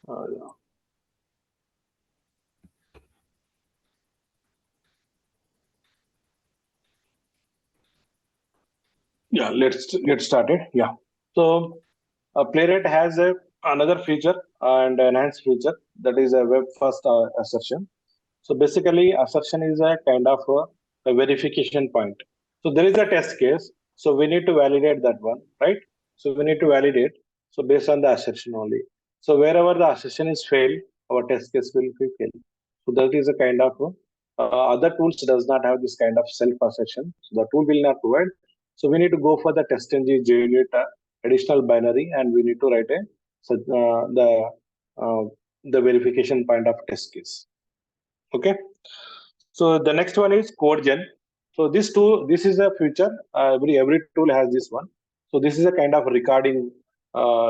Yeah. Yeah, let's get started. Yeah. So Playwright has another feature and enhanced feature, that is a web first assertion. So basically, assertion is a kind of a verification point. So there is a test case. So we need to validate that one, right? So we need to validate. So based on the assertion only. So wherever the assertion is failed, our test case will be failed. So that is a kind of other tools does not have this kind of self assertion. So the tool will not provide. So we need to go for the test ng generate additional binary, and we need to write a so, uh, the verification point of test case. Okay. So the next one is code gen. So this is a feature. Every tool has this one. So this is a kind of recording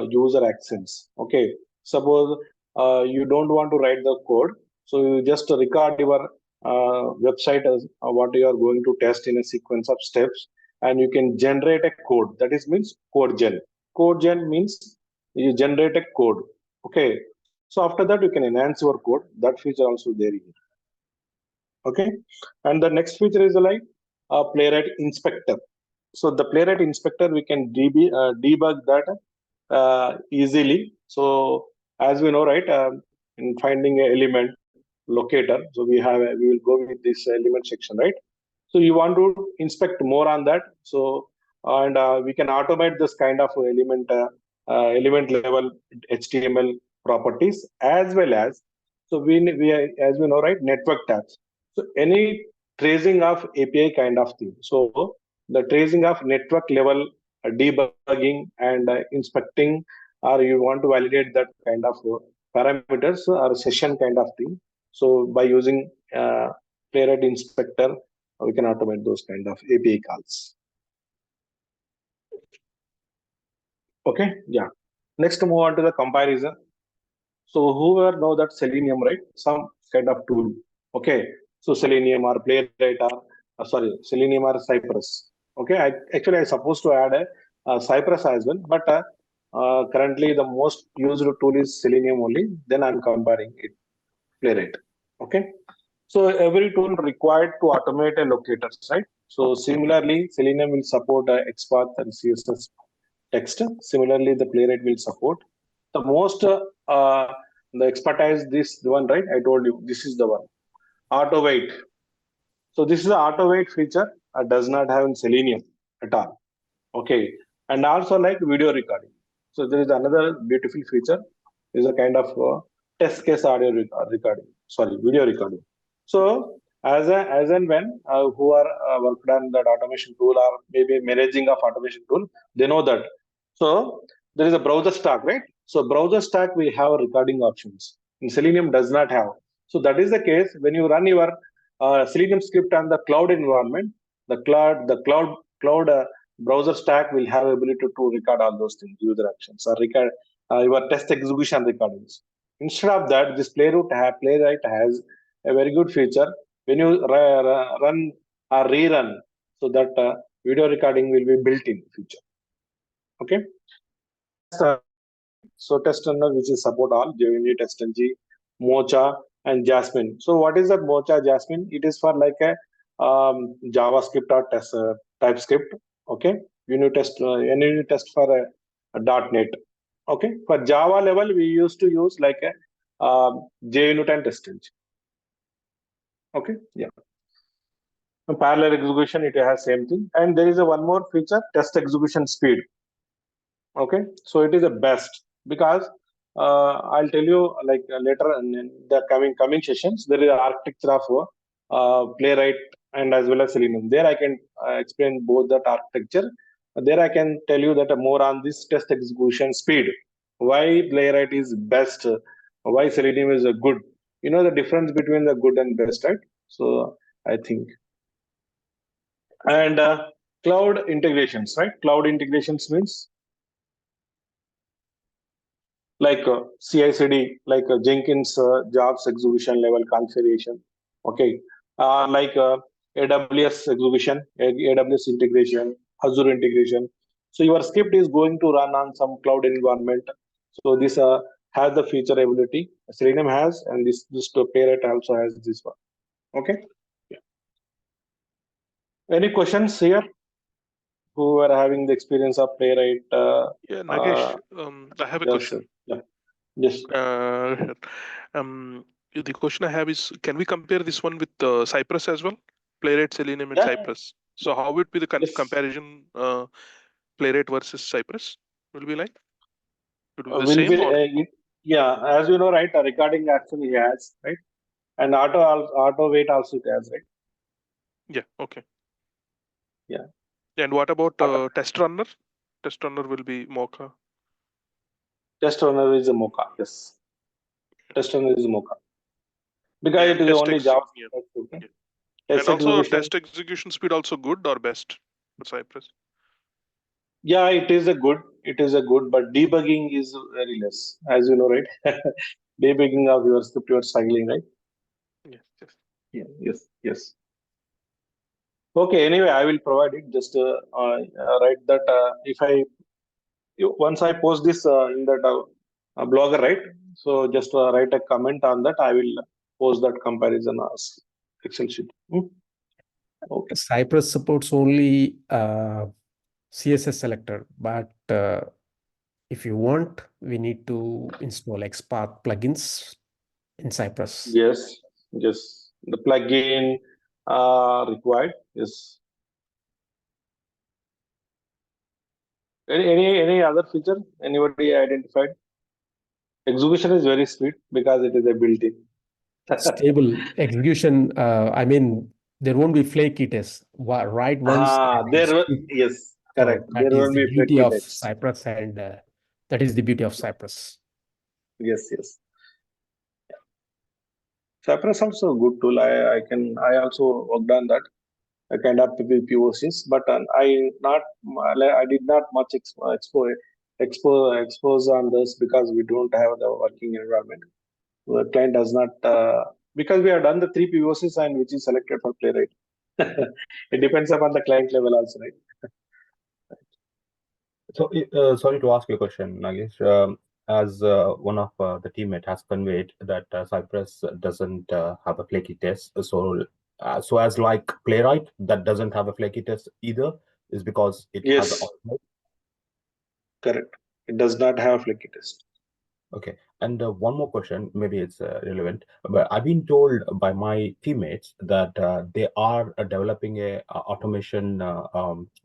user accents. Okay. Suppose you don't want to write the code, so you just record your website as what you are going to test in a sequence of steps, and you can generate a code. That is means code gen. Code gen means you generate a code. Okay. So after that you can enhance your code. That feature also there is. Okay. And the next feature is like a playwright inspector. So the playwright inspector, we can debug that easily. So as we know, right, in finding an element locator, so we will go with this element section, right? So you want to inspect more on that. So and we can automate this kind of element level HTML properties, as well as, so we as we know, right, network tags. So any tracing of API kind of thing. So the tracing of network level debugging and inspecting, or you want to validate that kind of parameters or session kind of thing. So by using playwright inspector, we can automate those kind of API calls. Okay, yeah. Next, move on to the comparison. So whoever know that Selenium, right? Some kind of tool. Okay, so Selenium or Playwright or sorry, Selenium or Cypress. Okay, I supposed to add a Cypress as well, but currently the most used tool is Selenium only. Then I'm comparing it Playwright. Okay, so every tool required to automate a locator, right? So similarly, Selenium will support XPath and CSS text. Similarly, the Playwright will support. The most the expertise this one, right? I told you this is the one. Auto wait. So this is the auto wait feature. Does not have in Selenium at all. Okay, and also like video recording. So there is another beautiful feature. Is a kind of test case audio recording. Sorry, video recording. So as and when who are worked on that automation tool or maybe managing of automation tool, they know that. So there is a browser stack, right? So browser stack we have recording options. In Selenium does not have. So that is the case when you run your Selenium script on the cloud environment. The cloud browser stack will have ability to record all those things, user actions, or record your test execution recordings. Instead of that, this Playwright has a very good feature. When you run or rerun, so that video recording will be built in feature. Okay. So test runner, which is support all JUnit, TestNG, Mocha, and Jasmine. So what is that Mocha, Jasmine? It is for like a JavaScript or TypeScript. Okay, unit test for a .NET. Okay, for Java level, we used to use like a JUnit and TestNG. Okay, yeah. Parallel execution, it has same thing, and there is a one more feature, test execution speed. Okay, so it is the best because I'll tell you like later in the coming sessions there is an architecture of Playwright and as well as Selenium. There I can explain both that architecture. There I can tell you that more on this test execution speed, why Playwright is best, why Selenium is a good. You know the difference between the good and best, right? So I think. And cloud integrations, right? Cloud integrations means like CI/CD, like Jenkins jobs execution level configuration. Okay, like AWS execution, AWS integration, Azure integration. So your script is going to run on some cloud environment. So this has the feature ability. Selenium has, and this Playwright also has this one. Okay. Yeah. Any questions here? Who are having the experience of Playwright? Yeah, Nagesh, I have a Yes, sir. question. Yeah. Yes. Uh, the question I have is, can we compare this one with Cypress as well? Playwright, Selenium, and Yeah. Yeah. Cypress. So how would be the Yes. comparison, Playwright versus Cypress? Will be like, would be the Will be. same or? Yeah. As you know, right? Recording actually has, right? And auto wait also it has, right? Yeah, okay. Yeah. And what about Auto, Test Runner? Test Runner will be Mocha. test runner is a Mocha. Yes. Test runner is a Mocha because it And is only Java. yeah, Okay. yeah. And Test also execution. test execution speed also good or best for Cypress? Yeah, it is a good. It is a good, but debugging is very less, as you know, right? Debugging of your script, you are struggling, right? Yes, yes. Yeah. Yes. Yes. Okay. Anyway, I will provide it. Just write that if I once I post this in that blogger, right? So just write a comment on that. I will post that comparison as Excel sheet. Okay. Cypress supports only CSS selector, but if you want, we need to install XPath plugins in Cypress. Yes. Yes. The plugin required. Yes. Any other feature anybody identified? Execution is very speed because it is a built-in. Stable execution. I mean, there won't be flaky tests. Write once and execute. Yes, So correct. that There is will the be beauty flaky of text. Cypress, and that is the beauty of Cypress. Yes, yes. Cypress also a good tool. I also worked on that. I kind of POCs, but I did not much expose on this because we don't have the working environment. The client does not because we have done the three POCs and which is selected for Playwright. It depends upon the client level also, right? So, sorry to ask you a question, Nagesh. As one of the teammate has conveyed that Cypress doesn't have a flaky test, so as like Playwright that doesn't have a flaky test either, is because it has Yes, correct. It does not have flaky test. Okay, and one more question, maybe it's relevant, but I've been told by my teammates that they are developing a automation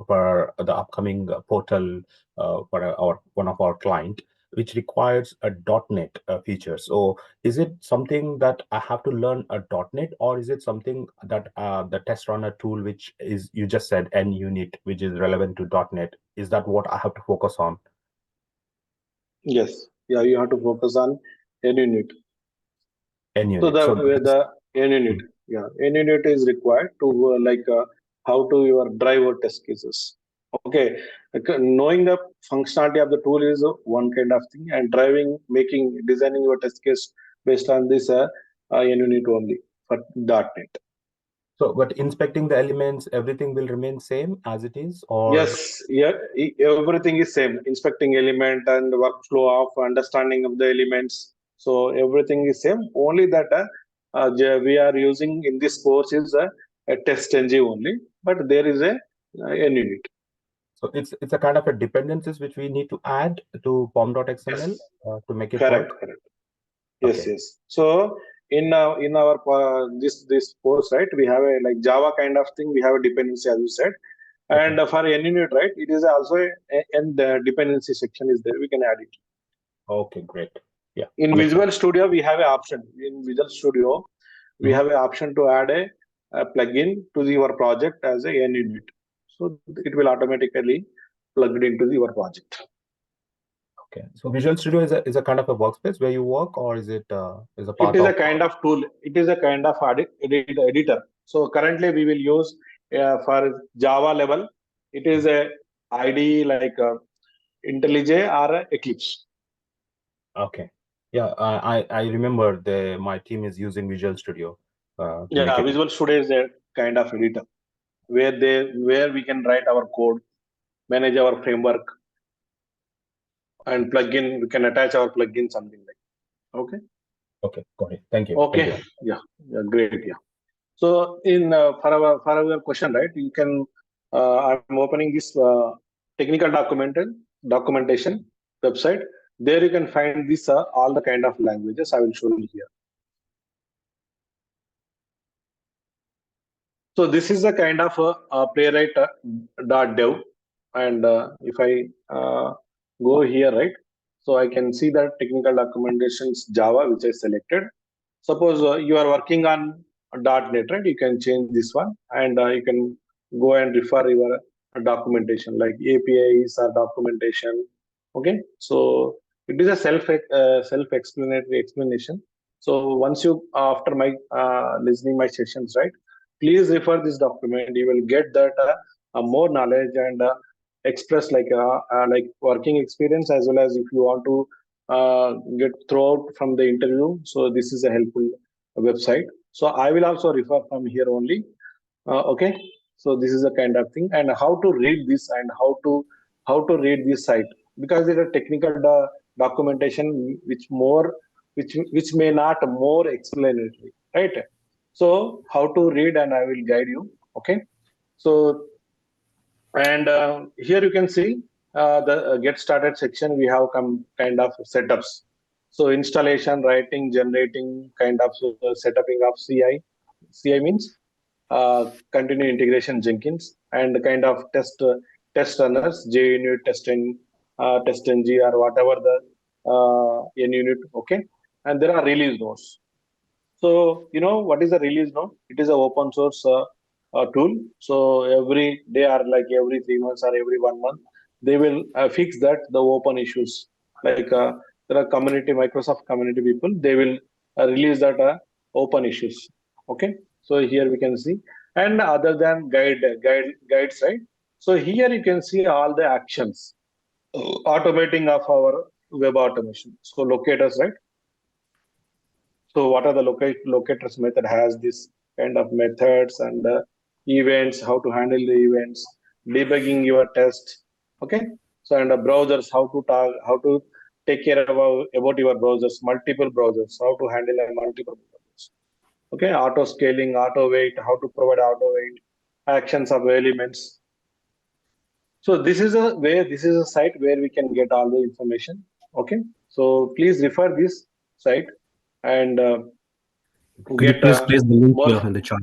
for the upcoming portal for one of our client, which requires a .NET feature. So, is it something that I have to learn a .NET, or is it something that the test runner tool, which is you just said NUnit, which is relevant to .NET, is that what I have to focus on? Yes, yeah, you have to focus on NUnit. So NUnit. So, the NUnit, yeah, NUnit is required to how to your drive or test cases. Okay, knowing the functionality of the tool is one kind of thing, and designing your test case based on this NUnit only for .NET. So, but inspecting the elements, everything will remain same as it is, or Yes, yeah, everything is same. Inspecting element and workflow of understanding of the elements. So everything is same. Only that we are using in this course is a test ng only, but there is a NUnit. so it's a kind of a dependencies which we need to add to pom.xml Yes, to make it correct, work. correct. Yes, Okay. yes. So in our this course, right, we have a like Java kind of thing. We have a dependency as you said, and Okay. for NUnit, right, it is also and the dependency section is there. We can add it. Okay, great. Yeah. In Visual Studio, we have an option. In Visual Studio, we Mhm. have an option to add a plugin to your project as a NUnit. So it will automatically plugged into your project. Okay. So Visual Studio is a kind of a workspace where you work, or is it is a It part is a of? kind of tool. It is a kind of editor. So currently we will use for Java level. It is a IDE like IntelliJ or Eclipse. Okay. Yeah, I remember my team is using Visual Studio to make Yeah, it. Visual Studio is a kind of editor where we can write our code, manage our framework, and plugin. We can attach our plugin something like. Okay. Okay, got it. Thank you. Okay. Thank you. Yeah, great. Yeah. So in for our question, right, you can I'm opening this technical documentation website. There you can find this all the kind of languages I will show you here. So this is a kind of playwright .dev, and if I go here, right, so I can see that technical documentations Java, which I selected. Suppose you are working on .NET, right? You can change this one, and you can go and refer your documentation like APIs or documentation. Okay, so it is a self-explanatory explanation. So once you after my listening my sessions, right? Please refer this document. You will get that more knowledge and express like working experience, as well as if you want to get throughout from the interview. So this is a helpful website. So I will also refer from here only. Okay. So this is a kind of thing, and how to read this and how to read this site, because it is a technical documentation which may not more explanatory, right? So how to read, and I will guide you. Okay. So and here you can see the get started section. We have kind of setups. So installation, writing, generating, kind of setuping of CI. CI means continue integration Jenkins, and kind of test runners, JUnit, test ng, or whatever the NUnit. Okay, and there are release notes. So, you know, what is a release note? It is an open source tool. So every day or like every 3 months or every 1 month, they will fix that the open issues. Like there are community, Microsoft community people, they will release that open issues. Okay. So here we can see, and other than guides, right? So here you can see all the actions, automating of our web automation. So locators, right? So what are the locators method has this kind of methods and events, how to handle the events, debugging your test. Okay. So and browsers, how to take care about your browsers, multiple browsers, how to handle multiple browsers. Okay. Auto scaling, auto wait, how to provide auto wait, actions of elements. So this is a site where we can get all the information. Okay. So please refer this site and Could you get please place the link more. here in the chat,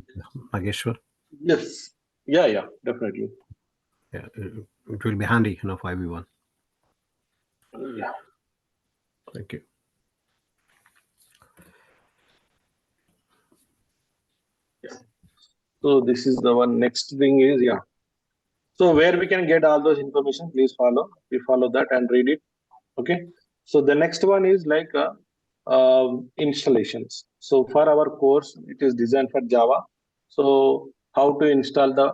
Mageshwar? Yes. Yeah, definitely. Yeah, it will be handy, for everyone. Yeah. Thank you. So this is the one. Next thing is, yeah. So where we can get all those information, please follow. We follow that and read it. Okay. So the next one is like installations. So for our course, it is designed for Java. So how to install the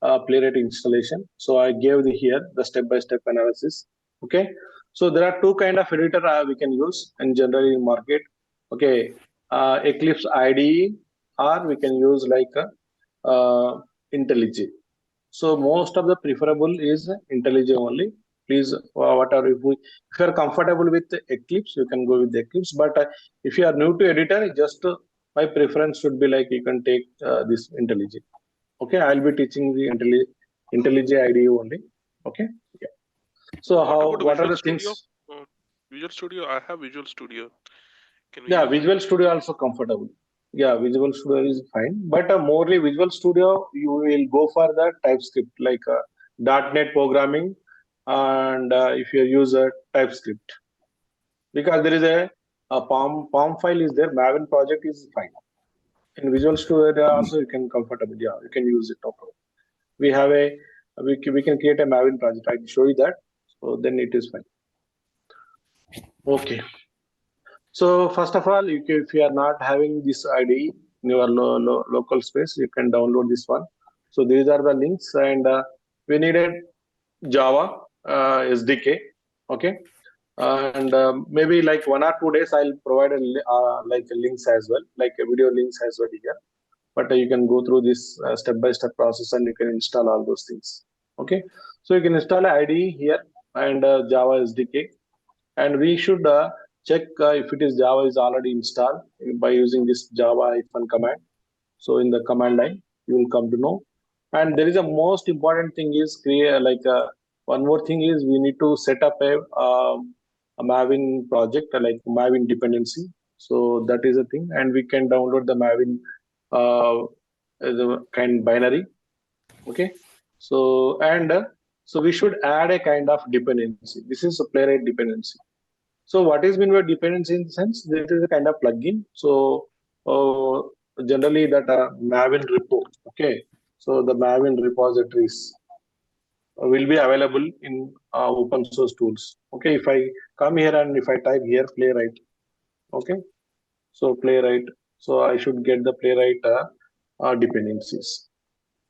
PlayWright installation. So I gave here the step-by-step analysis. Okay. So there are two kind of editor we can use in generally in market. Okay. Eclipse IDE, or we can use like IntelliJ. So most of the preferable is IntelliJ only. Please, whatever if you are comfortable with Eclipse, you can go with Eclipse. But if you are new to editor, just my preference should be like you can take this IntelliJ. Okay, I'll be teaching the IntelliJ IDE only. Okay, yeah. So what are the things? Visual Studio, I have Visual Studio. Can we Yeah, Visual Studio also comfortable. Yeah, Visual Studio is fine, but morely Visual Studio you will go for the TypeScript like .NET programming, and if you use a TypeScript, because there is a POM file is there, Maven project is fine. In Visual Studio also you can comfortable, yeah, you can use it. No problem. We have we can create a Maven project. I can show you that, so then it is fine. Okay. So first of all, if you are not having this IDE in your local space, you can download this one. So these are the links, and we needed Java SDK. Okay, and maybe like 1 or 2 days, I'll provide like links as well, like video links as well here. But you can go through this step-by-step process, and you can install all those things. Okay, so you can install an IDE here and Java SDK, and we should check if it is Java is already installed by using this Java -. Command. So in the command line, you will come to know. And there is a most important thing is create one more thing is we need to set up a Maven project like Maven dependency. So that is a thing, and we can download the Maven as a kind binary. Okay, so and so we should add a kind of dependency. This is a playwright dependency. So what is mean by dependency in the sense that it is a kind of plugin. So generally that Maven repo. Okay, so the Maven repositories will be available in open source tools. Okay, if I come here and if I type here playwright. Okay, so playwright. So I should get the playwright dependencies.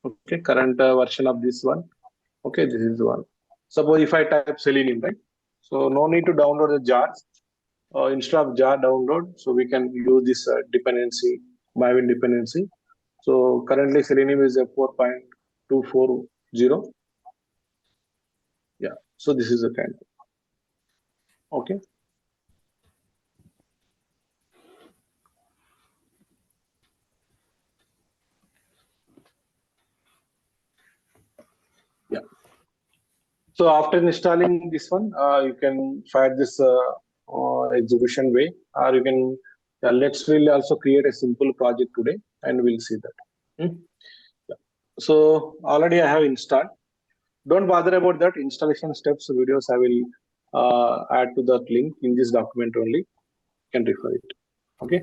Okay, current version of this one. Okay, this is the one. Suppose if I type Selenium, right? So no need to download the jars. Instead of jar download, so we can use this dependency, Maven dependency. So currently Selenium is a 4.240. Yeah, so this is a kind. Okay. Yeah. So after installing this one, you can fire this execution way, or you can let's really also create a simple project today, and we'll see that. Yeah. So already I have installed. Don't bother about that installation steps videos. I will add to that link in this document only. You can refer it. Okay.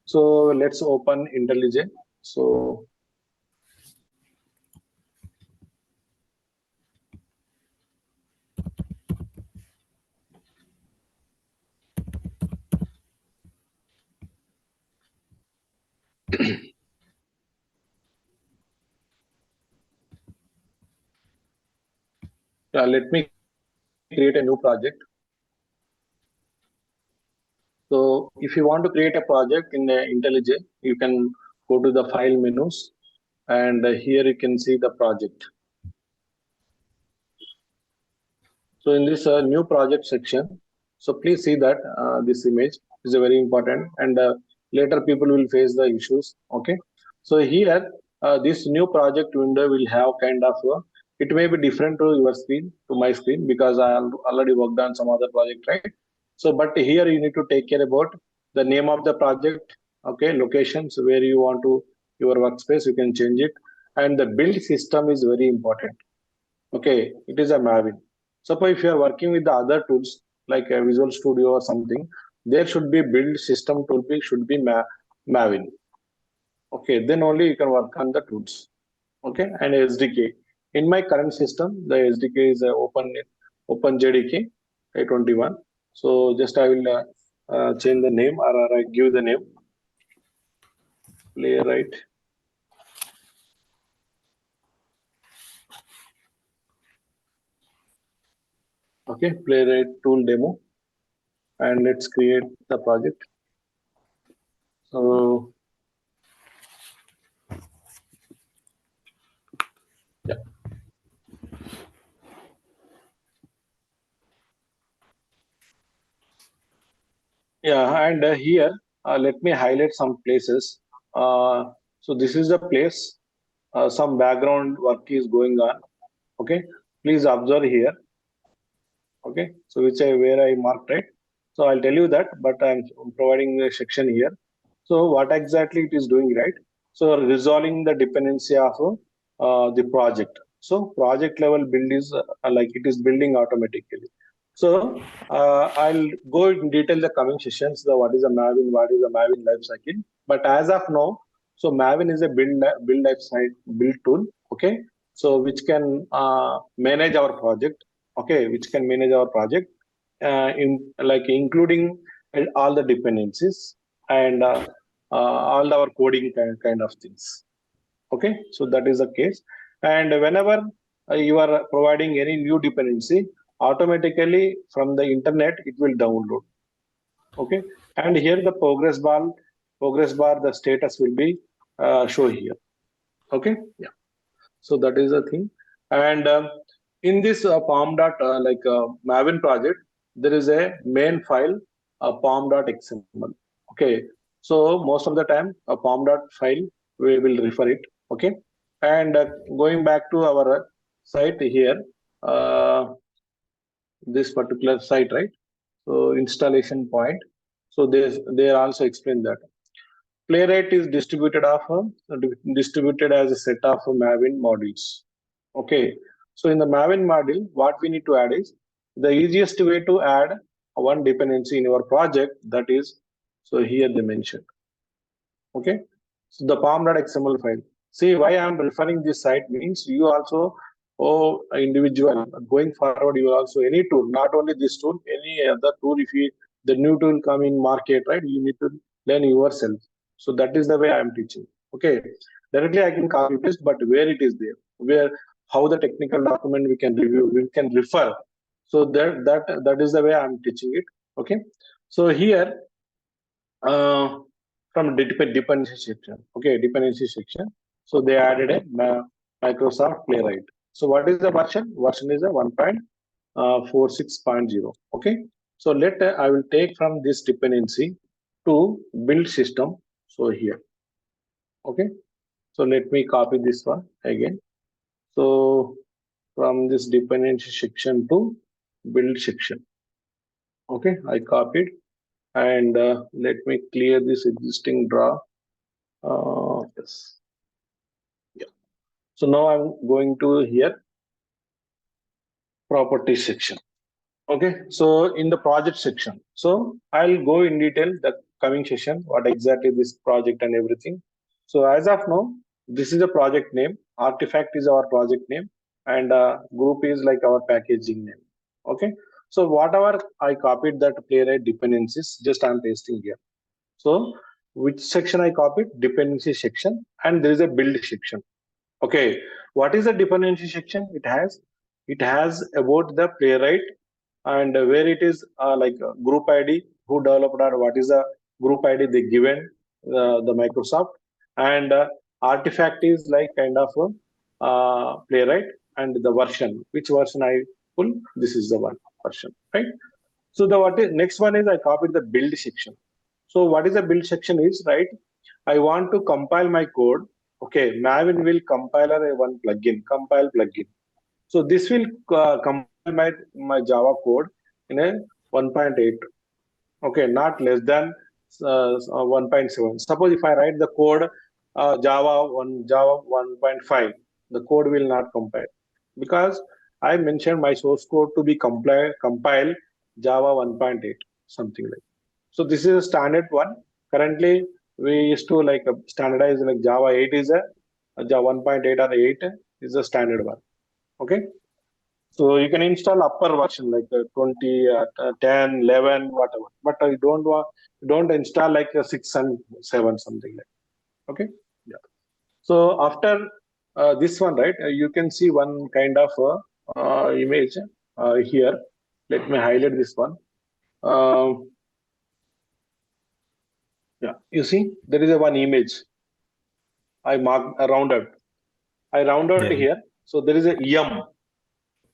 So let's open IntelliJ. So let me create a new project. So if you want to create a project in IntelliJ, you can go to the file menus, and here you can see the project. So in this new project section, so please see that this image is very important, and later people will face the issues. Okay, so here this new project window will have kind of it may be different to your screen, to my screen, because I already worked on some other project, right? So but here you need to take care about the name of the project. Okay, locations where you want to your workspace, you can change it, and the build system is very important. Okay, it is a Maven. Suppose if you are working with the other tools like a Visual Studio or something, there should be build system tool should be Maven. Okay, then only you can work on the tools. Okay, and SDK. In my current system, the SDK is OpenJDK 821. So just I will change the name, or I give the name playwright. Okay, playwright tool demo, and let's create the project. So yeah. Yeah, and here let me highlight some places. So this is the place. Some background work is going on. Okay, please observe here. Okay, so where I marked, right. So I'll tell you that, but I'm providing a section here. So what exactly it is doing, right? So resolving the dependency of the project. So project level build is like it is building automatically. So I'll go in detail the coming sessions. What is a Maven? What is a Maven lifecycle? But as of now, so Maven is a build tool. Okay, so which can manage our project. Okay, which can manage our project in like including all the dependencies and all our coding kind of things. Okay, so that is the case. And whenever you are providing any new dependency, automatically from the internet it will download. Okay, and here the progress bar, the status will be show here. Okay, yeah. So that is the thing. And in this Maven project, there is a main file pom.xml. Okay, so most of the time a pom.file we will refer it. Okay, and going back to our site here, this particular site, right? So installation point. So they also explain that PlayWright is distributed as a set of Maven modules. Okay, so in the Maven module, what we need to add is the easiest way to add one dependency in your project. That is, so here they mentioned. Okay, so the pom.xml file. See why I am referring this site means you also, oh, individual going forward, you also any tool, not only this tool, any other tool. If you the new tool come in market, right, you need to learn yourself. So that is the way I am teaching. Okay, directly I can copy paste, but where it is there, where how the technical document we can review, we can refer. So that is the way I am teaching it. Okay, so here from dependency section. Okay, dependency section. So they added a Microsoft PlayWright. So what is the version? Version is a 1.46.0. Okay. So I will take from this dependency to build system. So here. Okay. So let me copy this one again. So from this dependency section to build section. Okay, I copied. And let me clear this existing draw. Yes. Yeah. So now I'm going to here properties section. Okay. So in the project section, so I'll go in detail the coming session what exactly this project and everything. So as of now, this is the project name. Artifact is our project name, and group is like our packaging name. Okay. So whatever I copied that PlayWright dependencies, just I'm pasting here. So which section I copied? Dependency section, and there is a build section. Okay, what is the dependency section? It has about the PlayWright and where it is like group ID, who developed or what is the group ID they given the Microsoft, and artifact is like kind of PlayWright, and the version, which version I pull, this is the one version, right? So the what is next one is I copied the build section. So what is the build section is, right? I want to compile my code. Okay, Maven will compiler one plugin, compile plugin. So this will compile my Java code in a 1.8. Okay, not less than 1.7. Suppose if I write the code Java 1.5, the code will not compile because I mentioned my source code to be compile Java 1.8, something like. So this is a standard one. Currently, we used to like standardize like Java 8 is a Java 1.8 or 8 is a standard one. Okay. So you can install upper version like 20, 10, 11, whatever. But I don't install like a 6 and 7, something like. Okay. Yeah. So after this one, right, you can see one kind of image here. Let me highlight this one. Yeah, you see, there is a one image. I rounded. I rounded here. So there is a yum.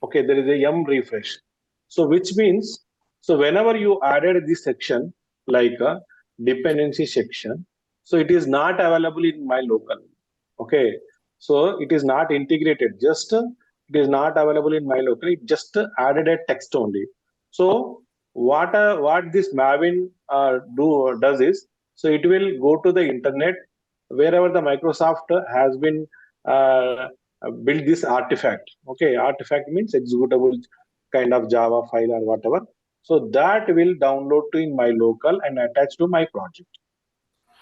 Okay, there is a yum refresh. So which means, so whenever you added this section, like a dependency section, so it is not available in my local. Okay, so it is not integrated. Just it is not available in my local. It just added a text only. So what this Maven does is, so it will go to the internet wherever the Microsoft has been build this artifact. Okay, artifact means executable kind of Java file or whatever. So that will download to in my local and attach to my project.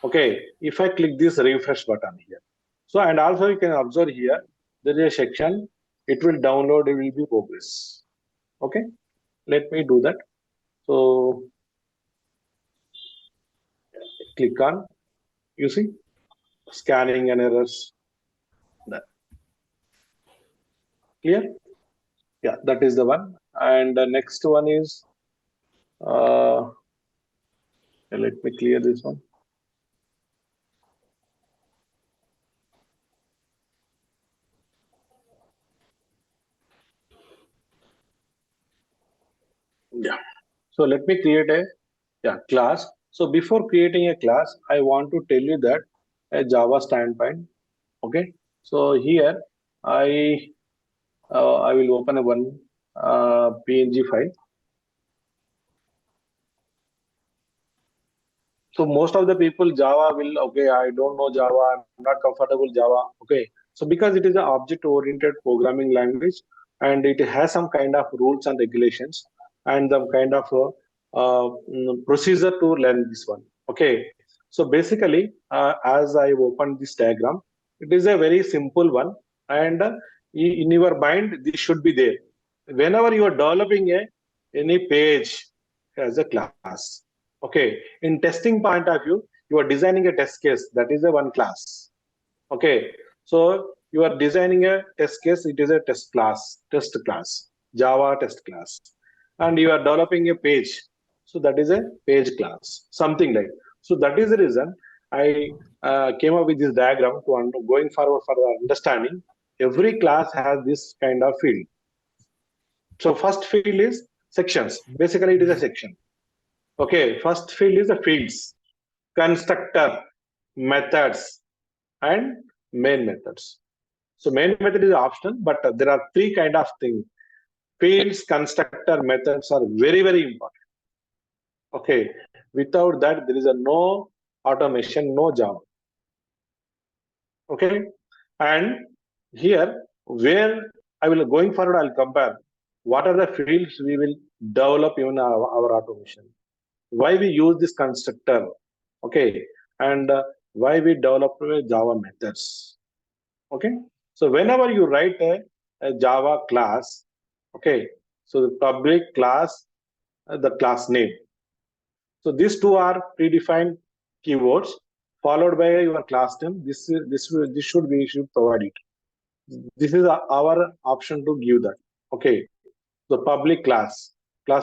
Okay, if I click this refresh button here. So, and also you can observe here, there is a section, it will download, it will be progress. Okay, let me do that. So, click on, you see, scanning and errors. That. Clear? Yeah, that is the one. And the next one is, let me clear this one. Yeah. So let me create a class. So before creating a class, I want to tell you that a Java standpoint. Okay. So here I I will open a one PNG file. So most of the people Java will, okay, I don't know Java, I'm not comfortable Java. Okay. So because it is an object oriented programming language and it has some kind of rules and regulations and some kind of procedure to learn this one. Okay. So basically, as I opened this diagram, it is a very simple one and in your mind, this should be there. Whenever you are developing any page as a class, okay, in testing point of view, you are designing a test case, that is a one class. Okay, so you are designing a test case, it is a test class, Java test class, and you are developing a page, so that is a page class, something like. So that is the reason I came up with this diagram to going forward for the understanding. Every class has this kind of field. So first field is sections. Basically, it is a section. Okay, first field is the fields, constructor, methods, and main methods. So main method is optional, but there are three kind of things. Fields, constructor, methods are very, very important. Okay, without that, there is a no automation, no Java. Okay, and here where I will going forward, I'll compare what are the fields we will develop in our automation. Why we use this constructor, okay, and why we develop Java methods, okay. So whenever you write a Java class, okay, so the public class, the class name. So these two are predefined keywords followed by your class name. This should be, should provide it. This is our option to give that, okay. The public class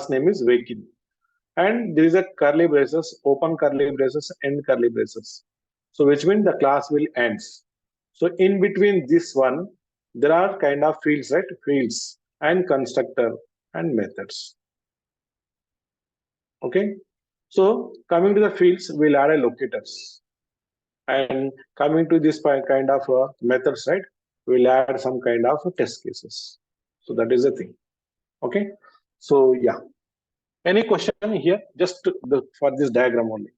name is vehicle. And there is a curly braces, open curly braces, end curly braces. So which means the class will end. So in between this one, there are kind of fields, right? Fields and constructor and methods. Okay. So coming to the fields, we'll add a locators. And coming to this kind of methods, right? We'll add some kind of test cases. So that is the thing. Okay. So yeah. Any question here? Just for this diagram only.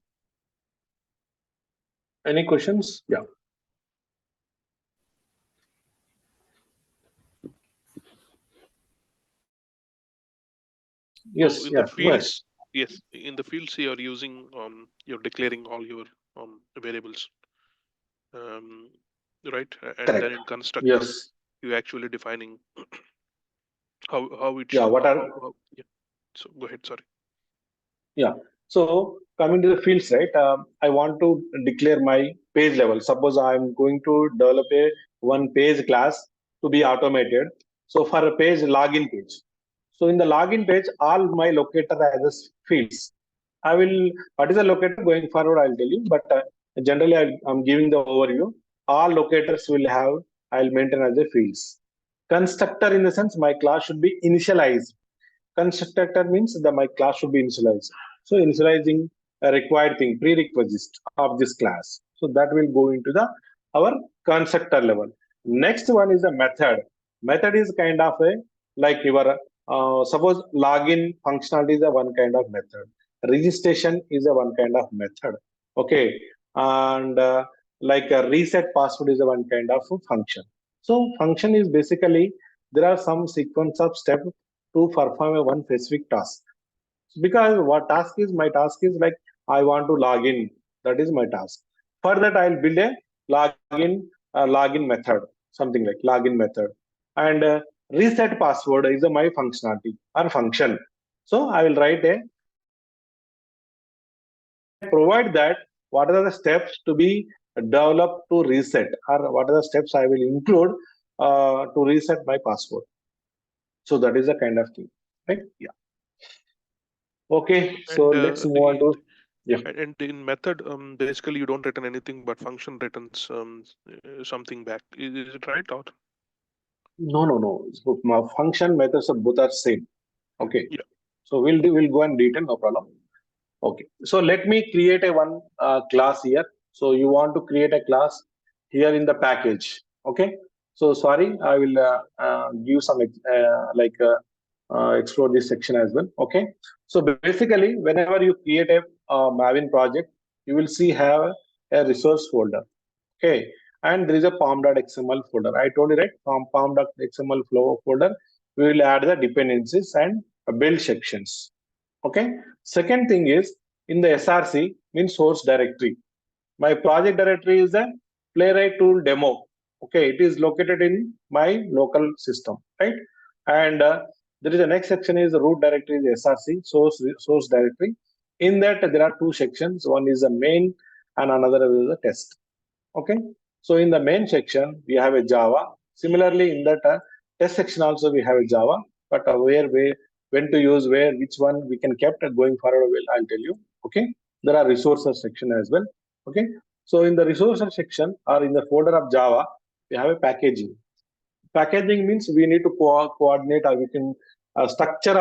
Any questions? Yeah. Yes. So in Yeah. the fields, yes, in the fields you are using, you're declaring all your variables, right? And Correct. then in constructor, Yes. you're actually defining how it Yeah. should. What are? Yeah. So go ahead. Sorry. Yeah. So coming to the fields, right? I want to declare my page level. Suppose I'm going to develop a one page class to be automated. So for a page login page. So in the login page, all my locator as fields. I will, what is the locator going forward? I'll tell you, but generally I'm giving the overview. All locators will have, I'll maintain as a fields. Constructor in the sense my class should be initialized. Constructor means that my class should be initialized. So initializing a required thing, prerequisite of this class. So that will go into the our constructor level. Next one is the method. Method is kind of a like your suppose login functionality is a one kind of method. Registration is a one kind of method. Okay, and like a reset password is a one kind of function. So function is basically there are some sequence of steps to perform a one specific task. Because what task is my task is like I want to log in. That is my task. For that, I'll build a login method, something like login method, and reset password is my functionality or function. So I will write a provide that what are the steps to be developed to reset or what are the steps I will include to reset my password. So that is the kind of thing, right? Yeah. Okay, so And let's move on to and in method, basically you don't return anything, but function returns something back. Is it right or? no. So my function methods of both are same. Okay. Yeah. So we'll go in detail, no problem. Okay, so let me create a one class here. So you want to create a class here in the package. Okay, so sorry, I will give some explore this section as well. Okay, so basically, whenever you create a Maven project, you will see have a resource folder. Okay, and there is a pom.xml folder. I told you right, pom.xml flow folder. We will add the dependencies and build sections. Okay. Second thing is in the SRC means source directory. My project directory is a Playwright tool demo. Okay, it is located in my local system, right? And there is a next section is the root directory is SRC source directory. In that there are two sections. One is a main and another is a test. Okay, so in the main section we have a Java. Similarly, in that test section also we have a Java, but when to use where, which one we can kept going forward. I'll tell you. Okay, there are resources section as well. Okay, so in the resources section or in the folder of Java, we have a packaging. Packaging means we need to coordinate or we can structuring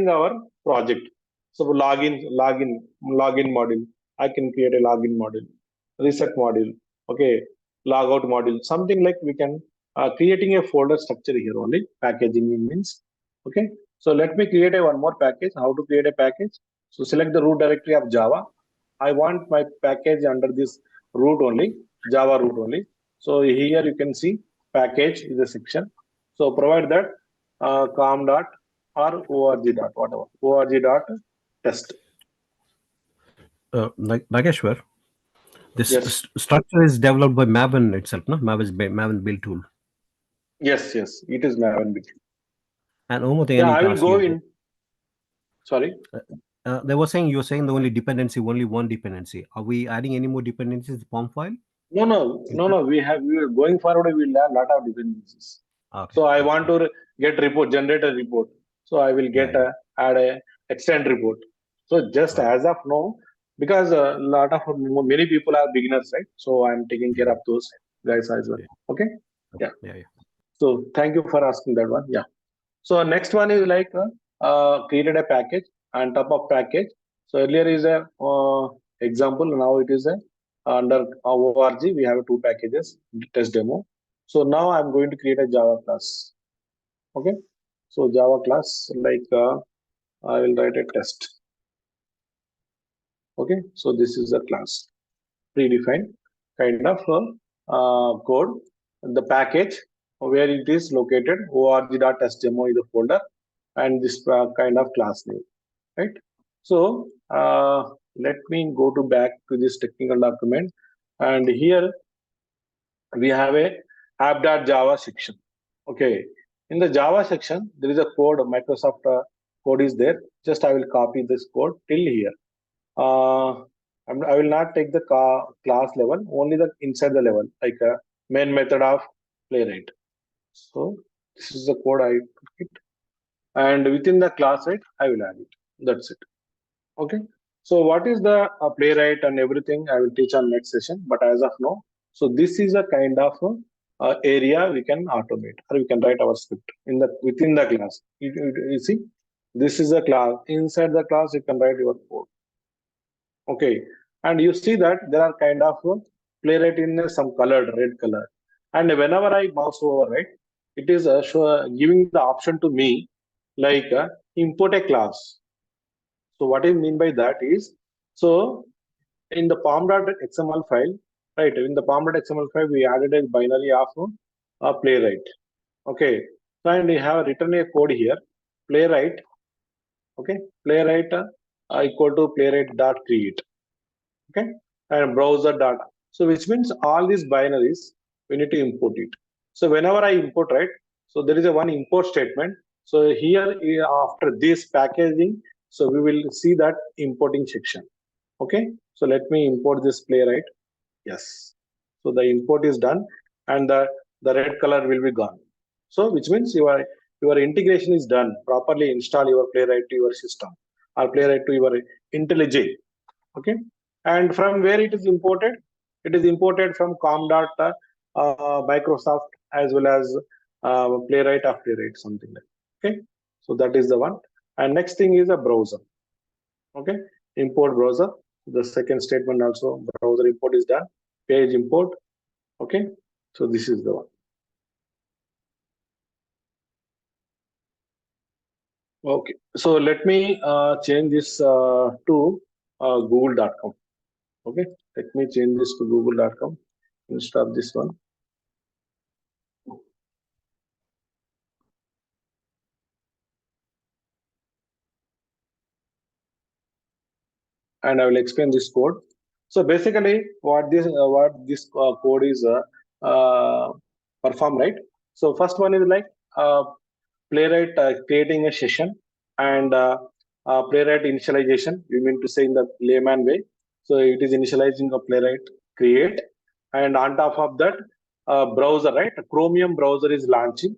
our project. So login module. I can create a login module, reset module. Okay, logout module. Something like we can creating a folder structure here only. Packaging means. Okay, so let me create a one more package. How to create a package? So select the root directory of Java. I want my package under this root only, Java root only. So here you can see package is a section. So provide that com dot or org dot whatever org dot test. Nageshwar, this Yes. structure is developed by Maven itself, no? Maven build tool. Yes, it is Maven. And one more thing Yeah, I need I to will ask go you. in. Sorry. They were saying you're saying the only dependency, only one dependency. Are we adding any more dependencies to the POM file? No. We are going forward. We will have lot of dependencies. Okay. So I want to generate a report. So I will get add a extend report. So just as of now, because many people are beginners, right? So I'm taking care of those guys as well. Okay. Yeah. So thank you for asking that one. Yeah. So next one is like created a package on top of package. So earlier is a example. Now it is a under org. We have two packages test demo. So now I'm going to create a Java class. Okay. So Java class like I will write a test. Okay. So this is a class predefined kind of code. The package where it is located org.testdemo is the folder and this kind of class name, right? So let me go to back to this technical document, and here we have a app.java section. Okay, in the Java section there is a code. Microsoft code is there. Just I will copy this code till here. I will not take the class level, only the inside the level, like a main method of Playwright. So this is the code I took it, and within the class, right, I will add it. That's it. Okay. So what is the Playwright and everything I will teach on next session. But as of now, so this is a kind of area we can automate or we can write our script within the class. You see, this is a class. Inside the class, you can write your code. Okay, and you see that there are kind of Playwright in some colored red color, and whenever I mouse over, right, it is giving the option to me like import a class. So what I mean by that is, so in the pom.xml file, right, in the pom.xml file we added a binary of Playwright. Okay, so and we have written a code here, Playwright. Okay, Playwright equal to playwright.create. Okay, and browser data. So which means all these binaries we need to import it. So whenever I import, right, so there is a one import statement. So here after this packaging, so we will see that importing section. Okay, so let me import this Playwright. Yes, so the import is done, and the red color will be gone. So which means your integration is done. Properly install your Playwright to your system or Playwright to your IntelliJ. Okay, and from where it is imported? It is imported from Microsoft as well as Playwright of Playwright, something like that. Okay, so that is the one. And next thing is a browser. Okay, import browser. The second statement also browser import is done. Page import. Okay, so this is the one. Okay, so let me change this to google.com. Okay, let me change this to google.com instead of this one. And I will explain this code. So basically, what this code is perform, right? So first one is like playwright creating a session and playwright initialization. We mean to say in the layman way. So it is initializing a playwright create, and on top of that, browser, right? Chromium browser is launching.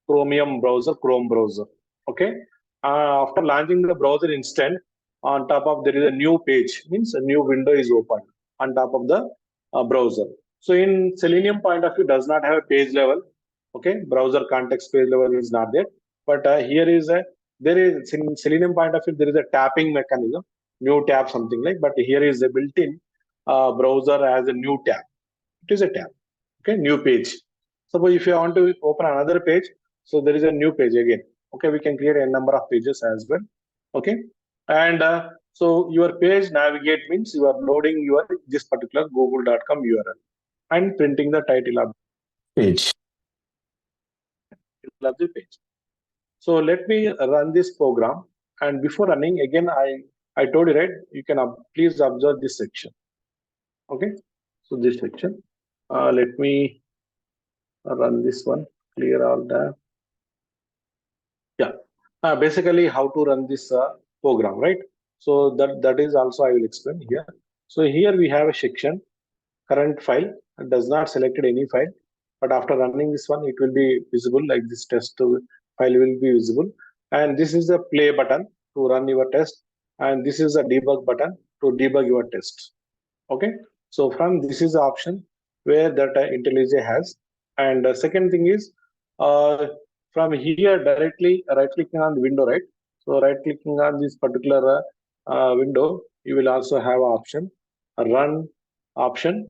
Chromium browser, Chrome browser. Okay. After launching the browser instant, on top of there is a new page, means a new window is opened on top of the browser. So in Selenium point of view, does not have a page level. Okay, browser context page level is not there, but here is a there is in Selenium point of view there is a tapping mechanism, new tab something like, but here is a built-in browser as a new tab. It is a tab. Okay, new page. Suppose if you want to open another page, so there is a new page again. Okay, we can create a number of pages as well. Okay, and so your page navigate means you are loading your this particular google.com URL and printing the title of Page. the page. So let me run this program, and before running again, I told you, right, you can please observe this section. Okay, so this section, let me run this one, clear all the, yeah, basically how to run this program, right? So that is also I will explain here. So here we have a section, current file. It does not selected any file, but after running this one, it will be visible, like this test file will be visible. And this is the play button to run your test, and this is the debug button to debug your test. Okay, so from this is the option where that IntelliJ has. And second thing is from here directly right clicking on the window, right? So right clicking on this particular window, you will also have option, a run option.